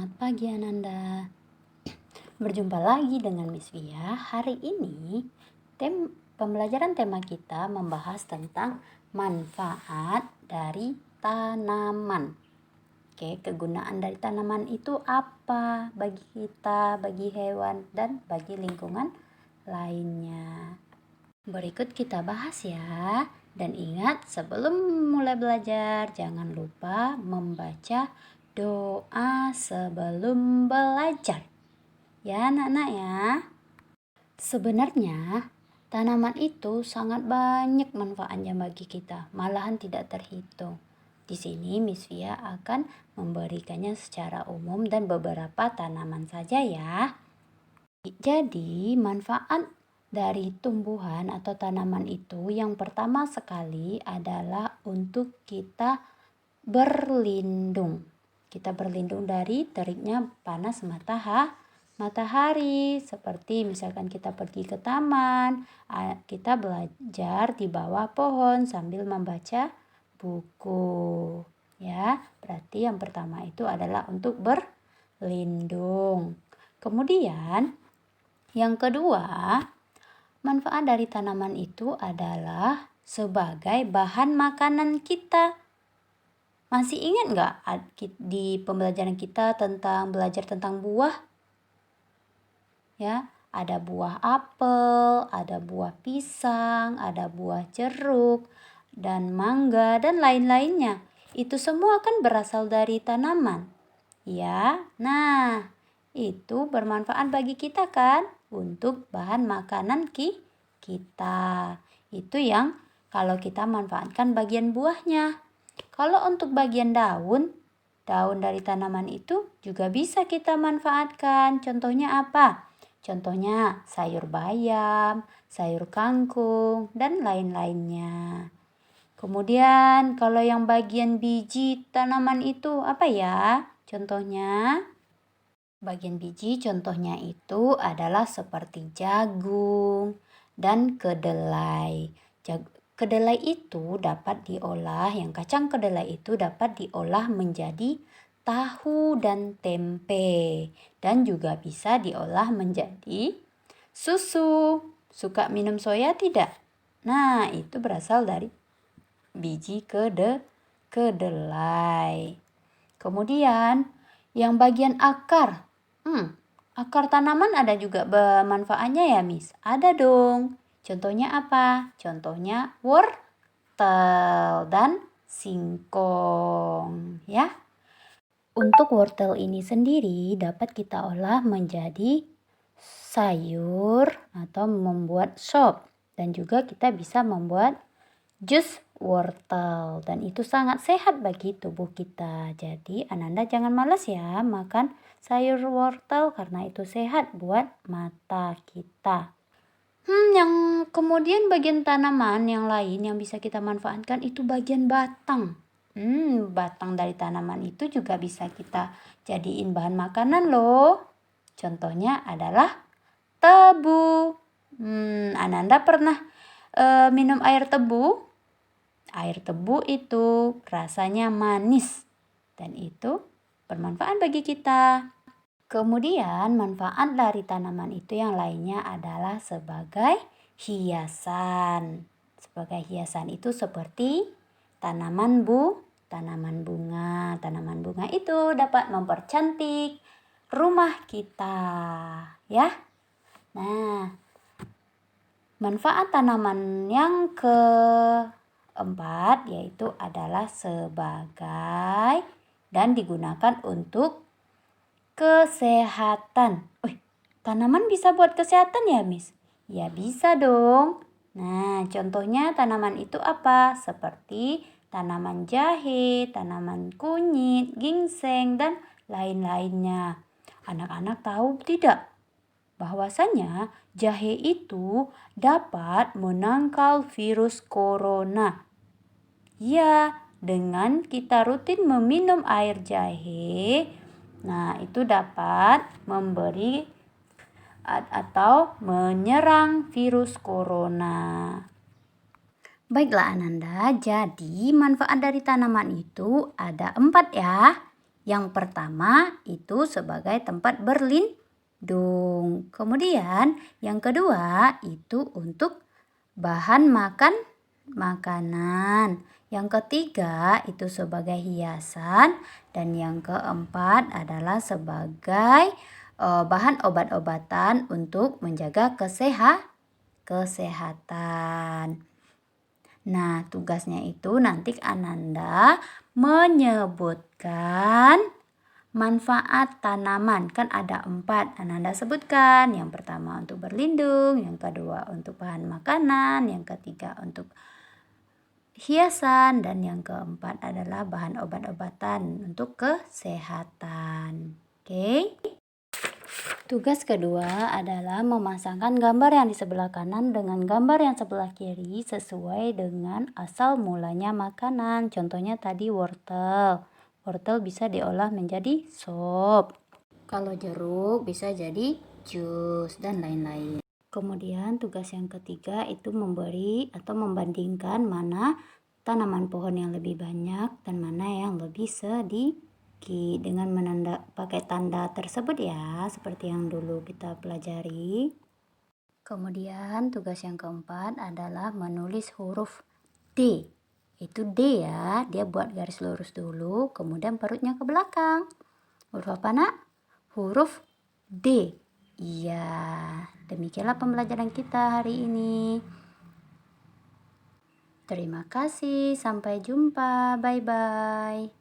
Selamat pagi Ananda. Berjumpa lagi dengan Miss Via. Hari ini pembelajaran tema kita membahas tentang manfaat dari tanaman. Oke, kegunaan dari tanaman itu apa bagi kita, bagi hewan, dan bagi lingkungan lainnya. Berikut kita bahas ya. Dan ingat, sebelum mulai belajar jangan lupa membaca doa sebelum belajar. Ya anak-anak ya. Sebenarnya tanaman itu sangat banyak manfaatnya bagi kita, malahan tidak terhitung. Di sini Miss Via akan memberikannya secara umum dan beberapa tanaman saja ya. Jadi manfaat dari tumbuhan atau tanaman itu yang pertama sekali adalah untuk kita berlindung. Kita berlindung dari teriknya panas matahari. Seperti misalkan kita pergi ke taman, kita belajar di bawah pohon sambil membaca buku. Ya, berarti yang pertama itu adalah untuk berlindung. Kemudian yang kedua, manfaat dari tanaman itu adalah sebagai bahan makanan kita. Masih ingat nggak di pembelajaran kita belajar tentang buah? Ya, ada buah apel, ada buah pisang, ada buah jeruk, dan mangga, dan lain-lainnya. Itu semua kan berasal dari tanaman. Ya, nah itu bermanfaat bagi kita kan untuk bahan makanan kita. Itu yang kalau kita manfaatkan bagian buahnya. Kalau untuk bagian daun dari tanaman itu juga bisa kita manfaatkan. Contohnya apa? Contohnya sayur bayam, sayur kangkung, dan lain-lainnya. Kemudian kalau yang bagian biji tanaman itu apa ya? Contohnya? Bagian biji contohnya itu adalah seperti jagung dan kedelai. Kedelai itu dapat diolah, kacang kedelai itu dapat diolah menjadi tahu dan tempe. Dan juga bisa diolah menjadi susu. Suka minum soya tidak? Nah, itu berasal dari biji kedelai. Kemudian yang bagian akar. Akar tanaman ada juga manfaatnya ya, Miss? Ada dong. Contohnya apa? Contohnya wortel dan singkong, ya. Untuk wortel ini sendiri dapat kita olah menjadi sayur atau membuat sop, dan juga kita bisa membuat jus wortel, dan itu sangat sehat bagi tubuh kita. Jadi Ananda jangan malas ya makan sayur wortel karena itu sehat buat mata kita. Yang kemudian bagian tanaman yang lain yang bisa kita manfaatkan itu bagian batang. Batang dari tanaman itu juga bisa kita jadiin bahan makanan loh. Contohnya adalah tebu. Ananda pernah minum air tebu? Air tebu itu rasanya manis dan itu bermanfaat bagi kita. Kemudian manfaat dari tanaman itu yang lainnya adalah sebagai hiasan. Sebagai hiasan itu seperti tanaman bunga. Tanaman bunga itu dapat mempercantik rumah kita, ya. Nah, manfaat tanaman yang keempat yaitu adalah sebagai dan digunakan untuk kesehatan. Tanaman bisa buat kesehatan ya, Miss? Ya bisa dong. Nah, contohnya tanaman itu apa? Seperti tanaman jahe, tanaman kunyit, ginseng, dan lain-lainnya. Anak-anak tahu tidak? Bahwasanya jahe itu dapat menangkal virus corona. Ya, dengan kita rutin meminum air jahe, nah itu dapat memberi atau menyerang virus corona. Baiklah Ananda, jadi manfaat dari tanaman itu ada 4 ya. Yang pertama itu sebagai tempat berlindung. Kemudian yang kedua itu untuk bahan makanan. Yang ketiga itu sebagai hiasan. Dan yang keempat adalah sebagai bahan obat-obatan untuk menjaga kesehatan. Nah, tugasnya itu nanti Ananda menyebutkan manfaat tanaman. Kan ada 4, Ananda sebutkan. Yang pertama untuk berlindung, yang kedua untuk bahan makanan, yang ketiga untuk hiasan, dan yang keempat adalah bahan obat-obatan untuk kesehatan. Oke. Tugas kedua adalah memasangkan gambar yang di sebelah kanan dengan gambar yang sebelah kiri sesuai dengan asal mulanya makanan. Contohnya tadi wortel. Wortel bisa diolah menjadi sop. Kalau jeruk bisa jadi jus dan lain-lain. Kemudian tugas yang ketiga itu memberi atau membandingkan mana tanaman pohon yang lebih banyak dan mana yang lebih sedikit dengan pakai tanda tersebut ya, seperti yang dulu kita pelajari. Kemudian tugas yang keempat adalah menulis huruf D. Itu D ya, dia buat garis lurus dulu, kemudian perutnya ke belakang. Huruf apa nak? Huruf D. Iya, demikianlah pembelajaran kita hari ini. Terima kasih, sampai jumpa, bye-bye.